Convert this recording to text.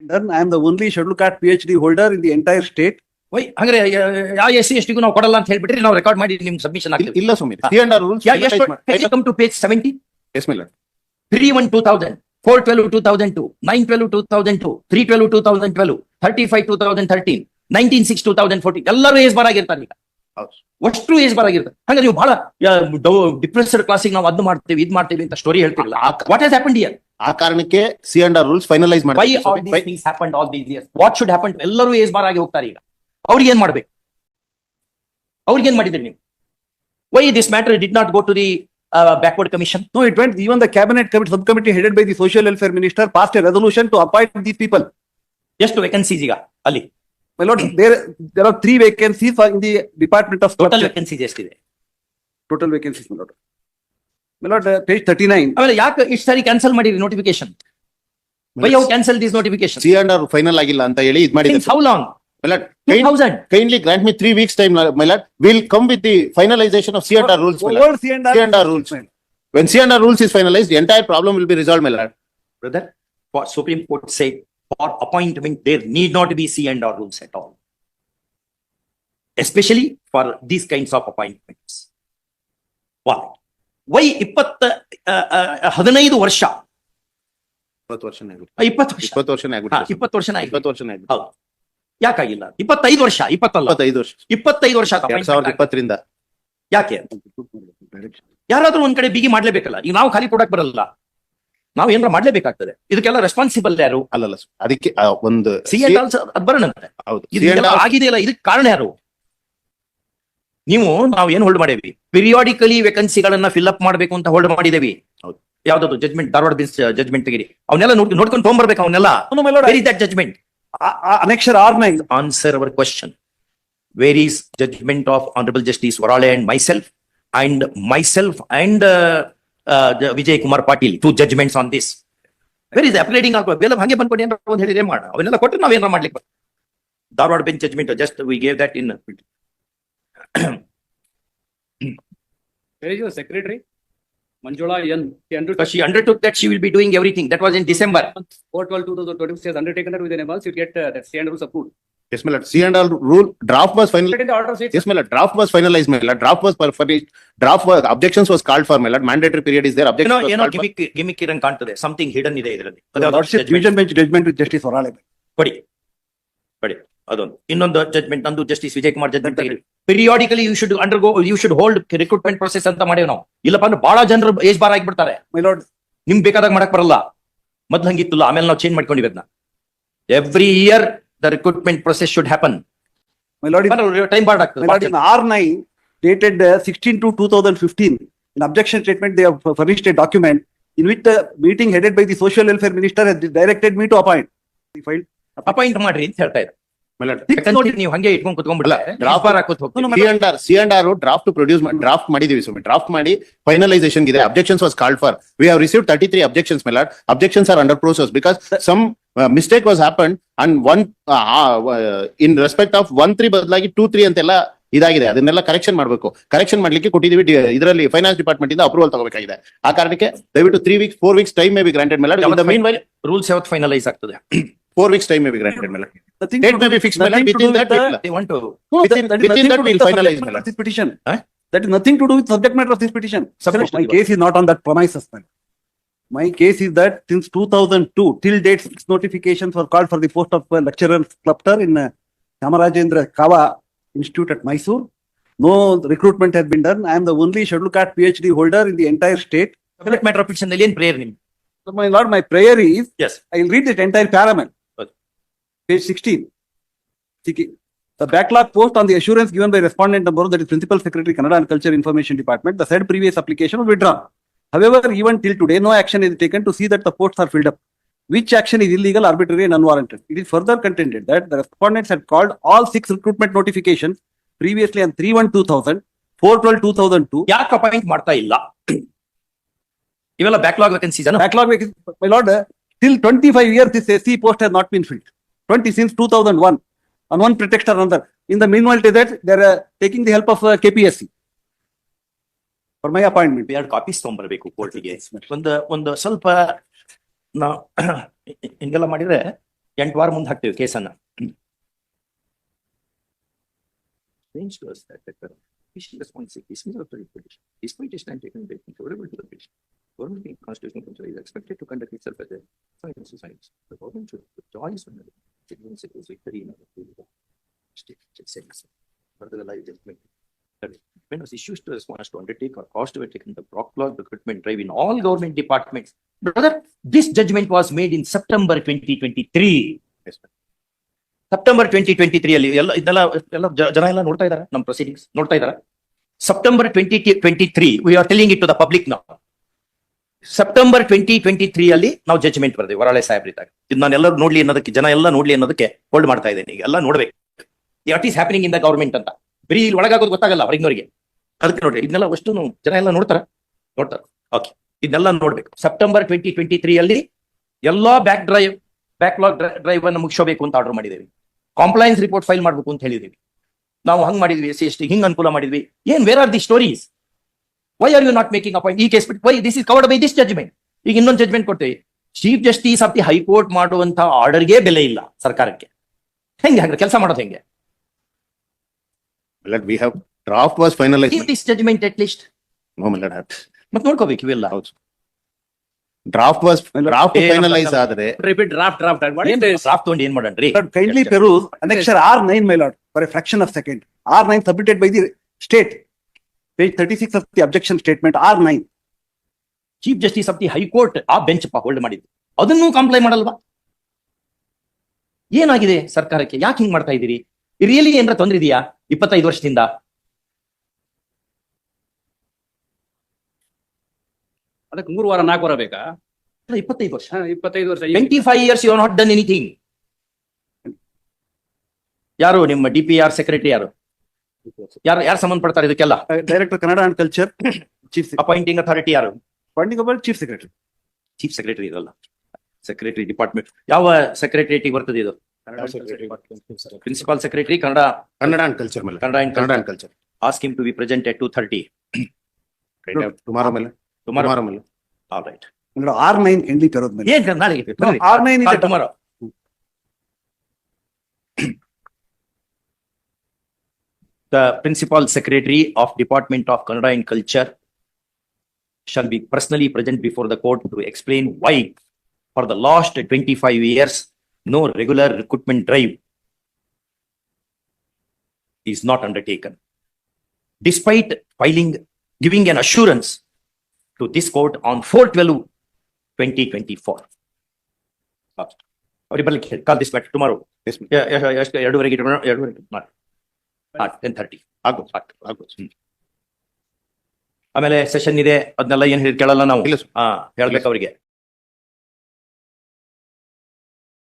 I am the only scheduled caste PhD holder in the entire state. Why ಹಂಗಾರೆ ಯಾವ SC/ST ನಾವು ಕೊಡಲ್ಲ ಅಂತ ಹೇಳ್ಬಿಟ್ರೆ ನಾವು ರೆಕಾರ್ಡ್ ಮಾಡಿ ನಿಮ್ಗೆ ಸಬ್ಮಿಷನ್ ಆಗ್ತೀವಿ. ಇಲ್ಲ ಸುಮ್ಮನೆ C&R rules. Come to page 70. Yes, my lord. 3/1/2000, 4/12/2002, 9/12/2002, 3/12/2012, 35/2013, 19/6/2014 ಎಲ್ಲರೂ ಏಜ್ ಬಾರ್ ಆಗಿರ್ತಾರೆ ಈಗ. ಅಷ್ಟು ಏಜ್ ಬಾರ್ ಆಗಿರ್ತಾರೆ. ಹಂಗಾರೆ ನೀವು ಬಹಳ ಡಿಪ್ರೆಸ್ಡ್ ಕ್ಲಾಸಿಗೆ ನಾವು ಅದ್ ಮಾಡ್ತೀವಿ ಇದ್ ಮಾಡ್ತೀವಿ ಅಂತ ಸ್ಟೋರಿ ಹೇಳ್ತಿರಲ್ಲ. What has happened here? ಆ ಕಾರಣಕ್ಕೆ C&R rules finalize Why all these things happened all these years? What should happen? ಎಲ್ಲರೂ ಏಜ್ ಬಾರ್ ಆಗಿ ಹೋಗ್ತಾರೆ ಈಗ. ಅವ್ರಿಗೆ ಏನ್ ಮಾಡ್ಬೇಕು? ಅವ್ರಿಗೆ ಏನ್ ಮಾಡಿದ್ರಿ ನೀವು? Why this matter did not go to the backward commission? No, it went, even the cabinet subcommittee headed by the social welfare minister passed a resolution to appoint these people. ಎಷ್ಟು ವೇಕೆನ್ಸೀಸ್ ಈಗ ಅಲ್ಲಿ? My lord, there are 3 vacancies in the Department of total Structure. Vacancies ಎಷ್ಟಿದೆ? Total vacancies, my lord. My lord, page 39. ಆಮೇಲೆ ಯಾಕೆ ಇಷ್ಟು ಸಾರಿ cancel ಮಾಡಿರಿ notification? Why you cancel these notifications? C&R final ಆಗಿಲ್ಲ ಅಂತ ಹೇಳಿ ಇದ್ Since ಮಾಡಿದ್ದಾರೆ. how long? My lord, 2000. kindly grant me 3 weeks time, my lord. We'll come with the finalization of C&R rules, my lord. Over C&R. C&R rules. When C&R rules is finalized, the entire problem will be resolved, my lord. Brother, what Supreme Court said, for appointment there need not be C&R rules at all. Especially for these kinds of appointments. Why? Why 15 ವರ್ಷ 20 ವರ್ಷನೇ ಆಗುತ್ತೆ. 20 ವರ್ಷ 20 ವರ್ಷನೇ ಆಗುತ್ತೆ. 20 ವರ್ಷ ಆಯ್ತು. 20 ವರ್ಷನೇ ಆಗುತ್ತೆ. ಹೌದು. ಯಾಕಾಗಿಲ್ಲ? 25 ವರ್ಷ 20 ಅಲ್ಲ 25 ವರ್ಷ. 25 ವರ್ಷ 2020 ರಿಂದ. ಯಾಕೆ? ಯಾರಾದ್ರೂ ಒಂದ್ ಕಡೆ ಬಿಗಿ ಮಾಡ್ಲೇಬೇಕಲ್ಲ. ಈಗ ನಾವು ಖಾಲಿ ಕೊಡಕ್ ಬರಲ್ಲ, ನಾವು ಏನಾರ ಮಾಡ್ಲೇಬೇಕಾಗ್ತದೆ. ಇದಕ್ಕೆಲ್ಲ ರೆಸ್ಪಾನ್ಸಿಬಲ್ ಯಾರು? ಅಲ್ಲಲ್ಲ sir. ಅದಕ್ಕೆ ಒಂದು C&R ಅದ್ ಬರೋಣಂತೆ. ಹೌದು. ಇದೆಲ್ಲ ಆಗಿದೆಯಲ್ಲ, ಇದಕ್ಕೆ ಕಾರಣ ಯಾರು? ನಾವು ಏನ್ ಹೋಲ್ಡ್ ಮಾಡೇವಿ? ಪಿರಿಯಾಡಿಕಲಿ ವೇಕೆನ್ಸಿಗಳನ್ನ ಫಿಲ್ ಅಪ್ ಮಾಡ್ಬೇಕು ಅಂತ ಹೋಲ್ಡ್ ಮಾಡಿದೇವಿ. ಹೌದು. ಯಾವ್ದದು ಜಜ್ಮೆಂಟ್, ಧಾರವಾಡ ಬೆಂಚ್ ಜಜ್ಮೆಂಟ್ ತೆಗಿರಿ, ಅವನ್ನೆಲ್ಲ ನೋಡ್ಕೊಂಡು ತಗೊಂಡ್ಬರ್ಬೇಕು ಅವನ್ನೆಲ್ಲ. No, my lord, where is that judgment? Annexure R9. Answer our question. Where is judgment of Honorable Justice Varale and myself and Vijay Kumar Patil, 2 judgments on this? Where is the appellating? ಹಂಗೆ ಬಂದ್ಕೊಂಡು ಏನಾರ ಒಂದು ಹೇಳಿದ್ರೆ ಮಾಡ, ಅವನ್ನೆಲ್ಲ ಕೊಟ್ಟು ನಾವೇನಾರ ಮಾಡ್ಲಿಕ್ಕೆ Dharwad bench judgment just we gave that in. Where is your secretary? Manjula N. She undertook that she will be doing everything. That was in December. 4/12/2026 has undertaken that with an advance, you get that C&R rules approved. Yes, my lord. C&R rule draft was final. In the order of state. Yes, my lord. Draft was finalized, my lord. Draft was furnished. Draft was objections was called for, my lord. Mandatory period is there. Objections was called for. Gimmick ಇರಂಗ್ ಕಾಣ್ತದೆ. Something hidden ಇದೆ ಇದರಲ್ಲಿ. Lordship division bench judgment with Justice Varale. ಕೊಡಿ ಅದೊಂದು. ಇನ್ನೊಂದು judgement ನಂದು justice Vijay Kumar judgement ತೆಗಿರಿ. Periodically you should hold recruitment process ಅಂತ ಮಾಡೇವ್ ನಾವು. ಇಲ್ಲಪ್ಪ ಅಂದ್ರೆ ಬಹಳ ಜನರು ಏಜ್ ಬಾರ್ ಆಗಿಬಿಡ್ತಾರೆ. My lord, ನಿಮ್ ಬೇಕಾದಾಗ ಮಾಡಕ್ ಬರಲ್ಲ. ಮೊದ್ಲು ಹಂಗಿತ್ತಲ್ಲ, ಆಮೇಲೆ ನಾವು ಚೇಂಜ್ ಮಾಡ್ಕೊಂಡಿವಿ ಅದನ್ನ. Every here the recruitment process should happen. my lord, time border ಆಗ್ತದೆ. my lord, in R9 dated 16/2/2015, in objection statement they have furnished a document in which the meeting headed by the social welfare minister has directed me to appoint. He filed. Appoint ಮಾಡ್ರಿ ಅಂತ ಹೇಳ್ತಾ ಇದ್ದಾರೆ. My lord. ನೀವು ಹಂಗೆ ಇಟ್ಕೊಂಡ್ ಕುತ್ಕೊಂಡ್ಬಿಡ್ಲ Draft bar ಹಾಕೋತ್ ಹೋಗ್ತೀವಿ. C&R draft to produce draft ಮಾಡಿದೀವಿ ಸುಮ್ಮನೆ. ಡ್ರಾಫ್ಟ್ ಮಾಡಿ ಫೈನಲೈಸೇಷನ್ ಇದೆ. Objections was called for. We have received 33 objections, my lord. Objections are under process because some mistake was happened and one in respect of 1-3 ಬದಲಾಗಿ 2-3 ಅಂತೆಲ್ಲ ಇದಾಗಿದೆ. ಅದನ್ನೆಲ್ಲ correction ಮಾಡಬೇಕು. Correction ಮಾಡ್ಲಿಕ್ಕೆ ಕೊಟ್ಟಿದೀವಿ. ಇದರಲ್ಲಿ ಫೈನಾನ್ಸ್ ಡಿಪಾರ್ಟ್ಮೆಂಟ್ ಇಂದ ಅಪ್ರೂವಲ್ ತಗೋಬೇಕಾಗಿದೆ. ಆ ಕಾರಣಕ್ಕೆ ದಯವಿಟ್ಟು 3 weeks 4 weeks time may be granted, my lord. In the meanwhile, rules ಯಾವತ್ತು ಫೈನಲೈಸ್ ಆಗ್ತದೆ? 4 weeks time may be granted, my lord. Nothing Date to may do- be fixed, my lord. nothing to Within do that, with the- They want to. No, Within that is that nothing to do we'll with the finalize, subject my matter lord. of this petition. Huh? That is nothing to do with subject matter of this petition. Supposed to My be. case is not on that premises, man. My case is that since 2002 till date 6 notifications were called for the post of lecturer sculptor in Chamarajendra Kava Institute at Mysore. No recruitment has been done. I am the only scheduled caste PhD holder in the entire state. Subject matter of petition ನಲ್ಲಿ ಏನ್ prayer ನಿಮ್? So my lord, my prayer is, Yes. I will read that entire paragraph. Okay. Page 16. The backlog post on the assurance given by respondent number, that is Principal Secretary, Kannada and Culture Information Department, the said previous application was withdrawn. However, even till today, no action is taken to see that the posts are filled up, which action is illegal, arbitrary and unwarranted. It is further contended that the respondents had called all 6 recruitment notifications previously on 3/1/2000, 4/12/2002. ಯಾಕೆ appoint ಮಾಡ್ತಾ ಇಲ್ಲ? ಇವೆಲ್ಲ backlog vacancies ಅನ್ನು. Backlog vacancies, my lord, till 25 years this SC post has not been filled. 20 since 2001 on one pretext or another. In the meanwhile, to that they are taking the help of KPSC for my appointment. 2 copies ತಗೊಂಡ್ಬರ್ಬೇಕು ಕೋರ್ಟಿಗೆ. ಒಂದು ಸ್ವಲ್ಪ ನಾವು ಹಿಂಗೆಲ್ಲ ಮಾಡಿದ್ರೆ 8 ವಾರ ಮುಂದೆ ಹಾಕ್ತೇವೆ ಕೇಸನ್ನ. Strange to us that the petition response is dismissal of the petition. Despite its time taken, they think favorable to the petition. Government in constitutional control is expected to conduct itself as a science to science. The government should put choice on the citizens it was victory in the state sense. Further the live judgment. When was issues to response to undertake or cost to taken the backlog recruitment drive in all government departments. Brother, this judgment was made in September 2023. Yes, sir. September 2023 ಅಲ್ಲಿ ಎಲ್ಲ ಜನ ಎಲ್ಲ ನೋಡ್ತಾ ಇದಾರೆ ನಮ್ಮ proceedings ನೋಡ್ತಾ ಇದಾರೆ. September 2023 we are telling it to the public ನಾವು. ಸೆಪ್ಟೆಂಬರ್ 2023 ಅಲ್ಲಿ ನಾವು ಜಡ್ಜ್ಮೆಂಟ್ ಬರ್ದೇವೆ ವರಾಳೆ ಸಾಹೇಬ್ರಿದ್ದಾಗ. ಇದು ನಾನು ಎಲ್ಲರೂ ನೋಡ್ಲಿ ಅನ್ನೋದಕ್ಕೆ, ಜನ ಎಲ್ಲ ನೋಡ್ಲಿ ಅನ್ನೋದಕ್ಕೆ ಹೋಲ್ಡ್ ಮಾಡ್ತಾ ಇದ್ದೇನೆ. ಈಗ ಎಲ್ಲ ನೋಡ್ಬೇಕು what is happening in the government ಅಂತ. ಬರೀ ಇಲ್ಲಿ ಒಳಗಾಗೋದು ಗೊತ್ತಾಗಲ್ಲ ಹೊರಗಿನವರಿಗೆ. ಅದಕ್ಕೆ ನೋಡ್ರಿ ಇದನ್ನೆಲ್ಲ ಅಷ್ಟು ಜನ ಎಲ್ಲ ನೋಡ್ತಾರೆ. ಓಕೆ, ಇದನ್ನೆಲ್ಲ ನೋಡ್ಬೇಕು. ಸೆಪ್ಟೆಂಬರ್ 2023 ಅಲ್ಲಿ ಎಲ್ಲಾ ಬ್ಯಾಕ್ಲಾಗ್ ಡ್ರೈವ್ ಅನ್ನು ಮುಗಿಸೋಬೇಕು ಅಂತ ಆರ್ಡರ್ ಮಾಡಿದ್ದೇವೆ. ಕಾಂಪ್ಲೈನ್ಸ್ ರಿಪೋರ್ಟ್ ಫೈಲ್ ಮಾಡಬೇಕು ಅಂತ ಹೇಳಿದೀವಿ. ನಾವು ಹಂಗ್ ಮಾಡಿದ್ವಿ, SC ಹಿಂಗ್ ಅನುಕೂಲ ಮಾಡಿದ್ವಿ. ಏನ್ where are the stories? Why are you not making appoint ಈ ಕೇಸ್ ಬಿಟ್ಟು? Why this is covered by this judgment. ಈಗ ಇನ್ನೊಂದು ಜಜ್ಮೆಂಟ್ ಕೊಡ್ತೇವೆ. Chief justice of the high court ಮಾಡುವಂತ ಆರ್ಡರ್ಗೆ ಬೆಲೆ ಇಲ್ಲ ಸರ್ಕಾರಕ್ಕೆ. ಹೆಂಗೆ ಕೆಲಸ ಮಾಡೋದು ಹೆಂಗೆ? Milord, we have draft was finalized. This judgment at least No, Milord, ಮತ್ತೆ ನೋಡ್ಕೋಬೇಕು ಇವೆಲ್ಲ. ಹೌದು. Draft finalized ಆದರೆ Repeat draft. What is this? Draft ತಗೊಂಡು ಏನ್ ಮಾಡಣ್ರಿ? Kindly peruse annexure R9, my lord, for a fraction of second. R9 submitted by the state. Page 36 of the objection statement, R9. Chief justice of the high court ಆ bench hold ಮಾಡಿದ್ರು. ಅದನ್ನು comply ಮಾಡಲ್ವಾ? ಏನಾಗಿದೆ ಸರ್ಕಾರಕ್ಕೆ? ಯಾಕೆ ಹಿಂಗ್ ಮಾಡ್ತಾ ಇದ್ದೀರಿ? ರಿಯಲಿ ಏನಾರ ತೊಂದ್ರೆ ಇದೆಯಾ 25 ವರ್ಷದಿಂದ? ಅದಕ್ಕೆ 3 ವಾರ 4 ವಾರ ಬೇಕಾ? 25 ವರ್ಷ, 25 ವರ್ಷ. 25 years you have not done anything. ಯಾರು ನಿಮ್ಮ DPR ಸೆಕ್ರೆಟರಿ? ಯಾರು ಸಂಬಂಧಪಡ್ತಾರೆ ಇದಕ್ಕೆಲ್ಲ? Director Kannada and Culture, Chief appointing authority ಯಾರು? Appointing about Chief Secretary. Chief secretary ಇದಲ್ಲ, ಸೆಕ್ರೆಟರಿ ಡಿಪಾರ್ಟ್ಮೆಂಟ್. ಯಾವ ಸೆಕ್ರೆಟರಿಯೇಟ್ ಬರ್ತದೆ ಇದು? Principal secretary Kannada and culture, Milord. Kannada and culture. ask him to be present at 2:30. Tomorrow, Milord. Tomorrow. Milord. All right. R9 kindly peruse, my lord. ಏನ್ ನಾಳೆಗೆ No, R9 is at tomorrow. The principal secretary of Department of Kannada and Culture shall be personally present before the court to explain why for the last 25 years no regular recruitment drive is not undertaken. Despite giving an assurance to this court on 4/12/2024. Call this back tomorrow. Yes, Milord. 2:30 10:30. ಆಗ್ಬೋದು. ಆಮೇಲೆ session ಇದೆ, ಅದನ್ನೆಲ್ಲ ಏನ್ ಕೇಳಲ್ಲ ನಾವು. ಇಲ್ಲ, sir. ಹೇಳ್ಬೇಕು ಅವ್ರಿಗೆ.